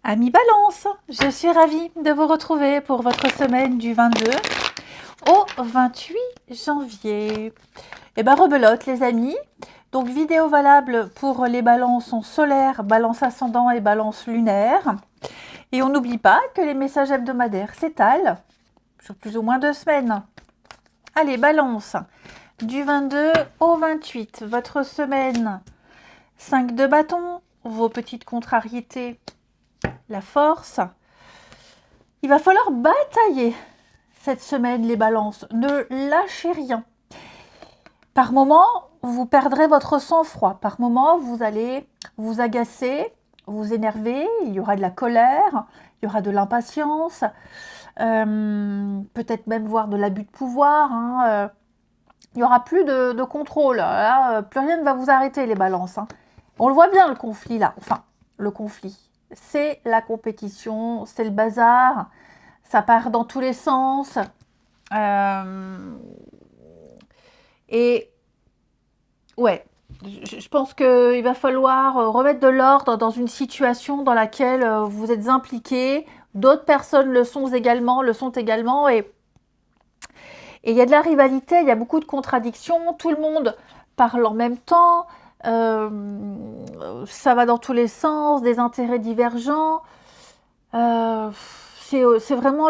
Amis Balance, je suis ravie de vous retrouver pour votre semaine du 22 au 28 janvier. Et ben rebelote les amis, donc vidéo valable pour les balances en solaire, balance ascendant et balance lunaire. Et on n'oublie pas que les messages hebdomadaires s'étalent sur plus ou moins 2 semaines. Allez, balance, du 22 au 28, votre semaine, 5 de bâton, vos petites contrariétés, la force. Il va falloir batailler cette semaine les balances, ne lâchez rien. Par moment, vous perdrez votre sang-froid, par moment, vous allez vous agacer, vous énerver, il y aura de la colère, il y aura de l'impatience, peut-être même voir de l'abus de pouvoir, il n'y aura plus de contrôle, là, plus rien ne va vous arrêter les balances. On le voit bien le conflit là, enfin le conflit, c'est la compétition, c'est le bazar, ça part dans tous les sens. Et ouais, je pense qu'il va falloir remettre de l'ordre dans une situation dans laquelle vous êtes impliqués, d'autres personnes le sont également, et il y a de la rivalité, il y a beaucoup de contradictions, tout le monde parle en même temps, ça va dans tous les sens, des intérêts divergents. C'est vraiment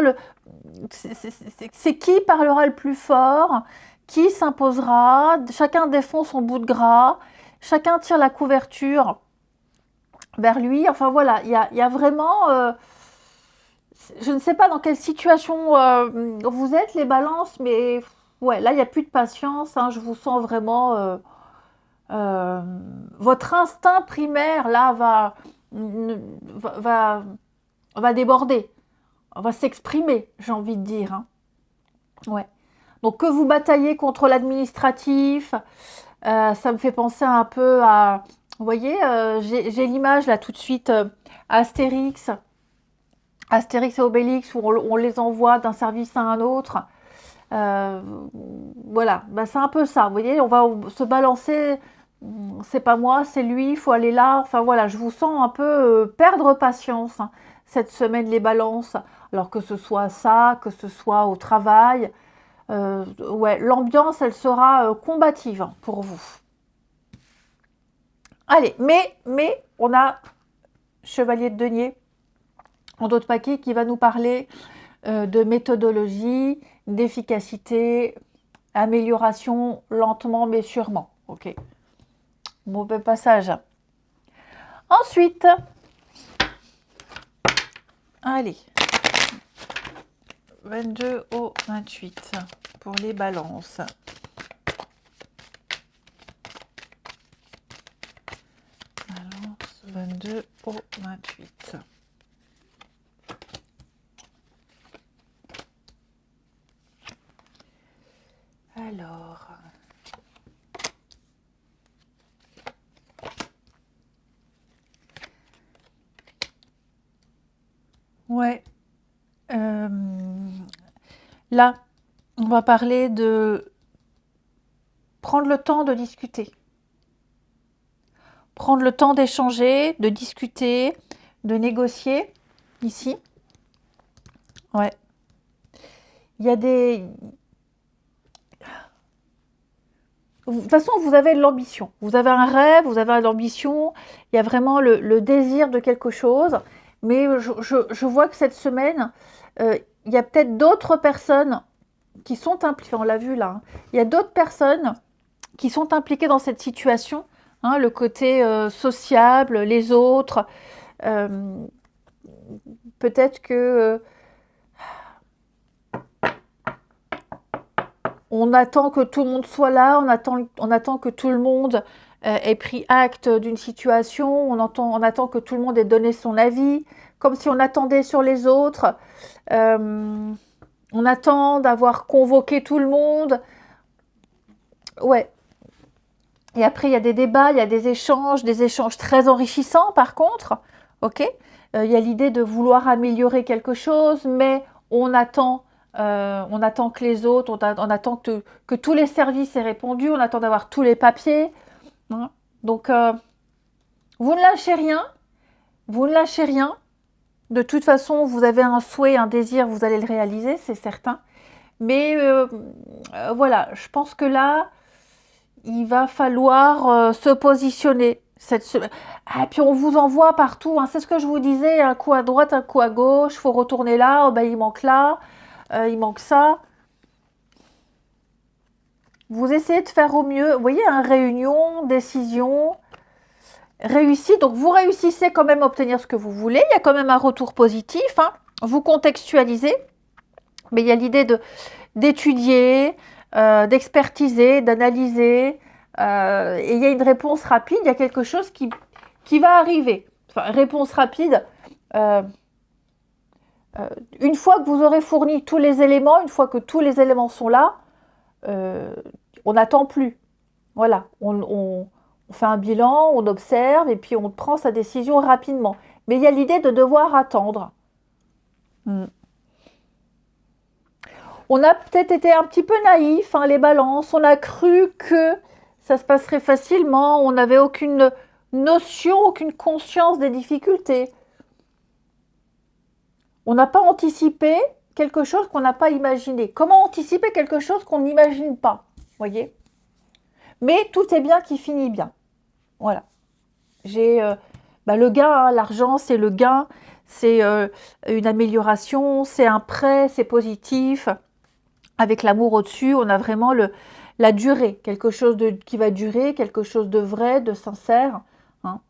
c'est qui parlera le plus fort, qui s'imposera, chacun défend son bout de gras, chacun tire la couverture vers lui. Enfin voilà, il y a vraiment... je ne sais pas dans quelle situation vous êtes les balances, mais ouais, là il n'y a plus de patience, je vous sens vraiment... votre instinct primaire là va déborder, va s'exprimer, j'ai envie de dire. Ouais. Donc que vous bataillez contre l'administratif, ça me fait penser un peu à... Vous voyez, j'ai l'image là tout de suite, Astérix et Obélix, où on les envoie d'un service à un autre. Voilà, c'est un peu ça. Vous voyez, on va se balancer, c'est pas moi, c'est lui, il faut aller là. Enfin voilà, je vous sens un peu perdre patience cette semaine, les balances. Alors que ce soit ça, que ce soit au travail. Ouais, l'ambiance, elle sera combative pour vous. Allez, mais on a Chevalier de Denier en d'autres paquets qui va nous parler de méthodologie, d'efficacité, amélioration lentement mais sûrement. Ok, mauvais passage. Ensuite, allez, 22 au 28 pour les balances. Balance 22 au 28. Alors, ouais, là, on va parler de prendre le temps de discuter. Prendre le temps d'échanger, de discuter, de négocier, ici. Ouais. Il y a des... De toute façon, vous avez de l'ambition. Vous avez un rêve, vous avez de l'ambition. Il y a vraiment le désir de quelque chose. Mais je vois que cette semaine, il y a peut-être d'autres personnes qui sont impliquées. On l'a vu là. Il y a d'autres personnes qui sont impliquées dans cette situation. Le côté sociable, les autres. Peut-être que... on attend que tout le monde soit là, on attend que tout le monde ait pris acte d'une situation, on attend que tout le monde ait donné son avis, comme si on attendait sur les autres. On attend d'avoir convoqué tout le monde. Ouais. Et après, il y a des débats, il y a des échanges très enrichissants par contre. Ok. Il y a l'idée de vouloir améliorer quelque chose, mais on attend que les autres, on attend que tous les services aient répondu, on attend d'avoir tous les papiers. Donc, vous ne lâchez rien, De toute façon, vous avez un souhait, un désir, vous allez le réaliser, c'est certain. Mais voilà, je pense que là, il va falloir se positionner. Ah, puis on vous envoie partout, hein, c'est ce que je vous disais, un coup à droite, un coup à gauche, il faut retourner là, oh, ben, il manque là, il manque ça. Vous essayez de faire au mieux, vous voyez, hein, réunion, décision, réussite. Donc vous réussissez quand même à obtenir ce que vous voulez, il y a quand même un retour positif, hein. Vous contextualisez, mais il y a l'idée d'étudier, d'expertiser, d'analyser, et il y a une réponse rapide, il y a quelque chose qui va arriver. Enfin, réponse rapide, une fois que vous aurez fourni tous les éléments, une fois que tous les éléments sont là, on n'attend plus. Voilà, on fait un bilan, on observe et puis on prend sa décision rapidement. Mais il y a l'idée de devoir attendre. On a peut-être été un petit peu naïf, hein, les balances. On a cru que ça se passerait facilement. On n'avait aucune notion, aucune conscience des difficultés. On n'a pas anticipé quelque chose qu'on n'a pas imaginé. Comment anticiper quelque chose qu'on n'imagine pas, voyez? Mais tout est bien qui finit bien. Voilà. J'ai le gain, hein, l'argent, c'est le gain, c'est une amélioration, c'est un prêt, c'est positif. Avec l'amour au-dessus, on a vraiment la durée, quelque chose qui va durer, quelque chose de vrai, de sincère, hein.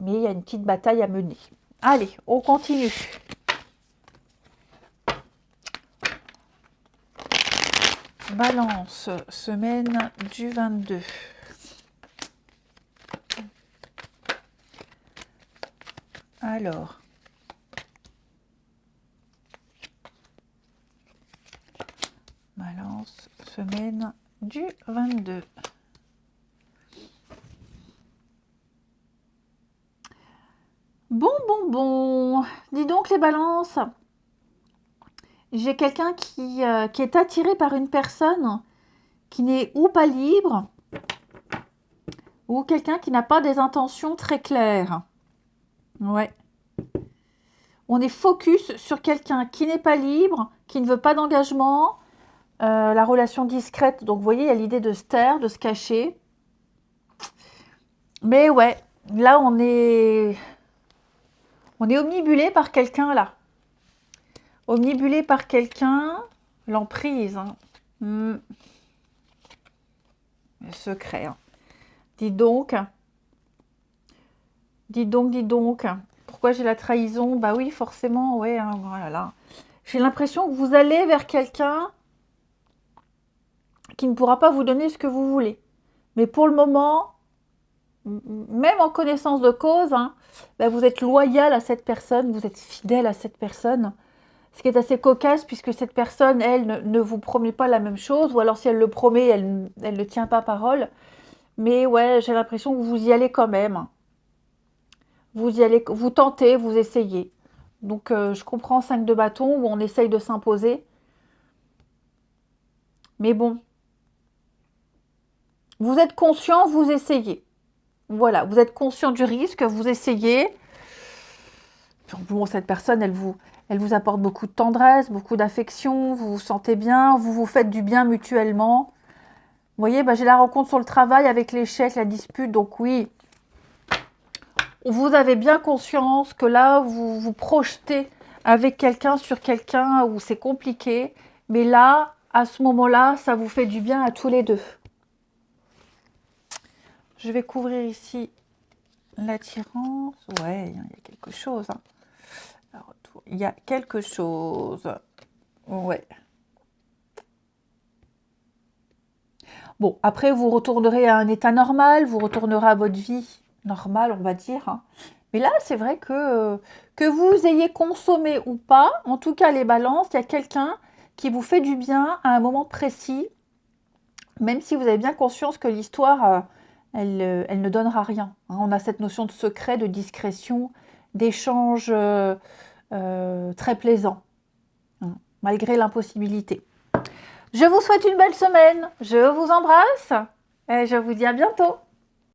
Mais il y a une petite bataille à mener. Allez, on continue. Balance, semaine du 22. Alors, Balance, semaine du 22. Bon. Dis donc les balances. J'ai quelqu'un qui est attiré par une personne qui n'est ou pas libre, ou quelqu'un qui n'a pas des intentions très claires. Ouais. On est focus sur quelqu'un qui n'est pas libre, qui ne veut pas d'engagement, la relation discrète. Donc, vous voyez, il y a l'idée de se taire, de se cacher. Mais ouais, là, on est omnibulé par quelqu'un, là. Omnibulé par quelqu'un, l'emprise. Hein. Le secret. Hein. Dis donc. Pourquoi j'ai la trahison? Bah oui, forcément, ouais. Hein, voilà. J'ai l'impression que vous allez vers quelqu'un qui ne pourra pas vous donner ce que vous voulez. Mais pour le moment, même en connaissance de cause, hein, bah vous êtes loyal à cette personne, vous êtes fidèle à cette personne. Ce qui est assez cocasse puisque cette personne, elle, ne vous promet pas la même chose. Ou alors si elle le promet, elle ne tient pas parole. Mais ouais, j'ai l'impression que vous y allez quand même. Vous y allez, vous tentez, vous essayez. Donc je comprends 5 de bâton où on essaye de s'imposer. Mais bon, vous êtes conscient, vous essayez. Voilà, vous êtes conscient du risque, vous essayez. Bon, cette personne, elle vous apporte beaucoup de tendresse, beaucoup d'affection, vous vous sentez bien, vous vous faites du bien mutuellement. Vous voyez, j'ai la rencontre sur le travail avec l'échec, la dispute, donc oui, vous avez bien conscience que là, vous vous projetez avec quelqu'un sur quelqu'un où c'est compliqué, mais là, à ce moment-là, ça vous fait du bien à tous les deux. Je vais couvrir ici l'attirance. Ouais, il y a quelque chose. Hein. Il y a quelque chose. Ouais. Bon, après, vous retournerez à un état normal, vous retournerez à votre vie normale, on va dire. Hein. Mais là, c'est vrai que vous ayez consommé ou pas, en tout cas les balances, il y a quelqu'un qui vous fait du bien à un moment précis, même si vous avez bien conscience que l'histoire, elle ne donnera rien. Hein. On a cette notion de secret, de discrétion, d'échange très plaisant, hein, malgré l'impossibilité. Je vous souhaite une belle semaine, je vous embrasse et je vous dis à bientôt.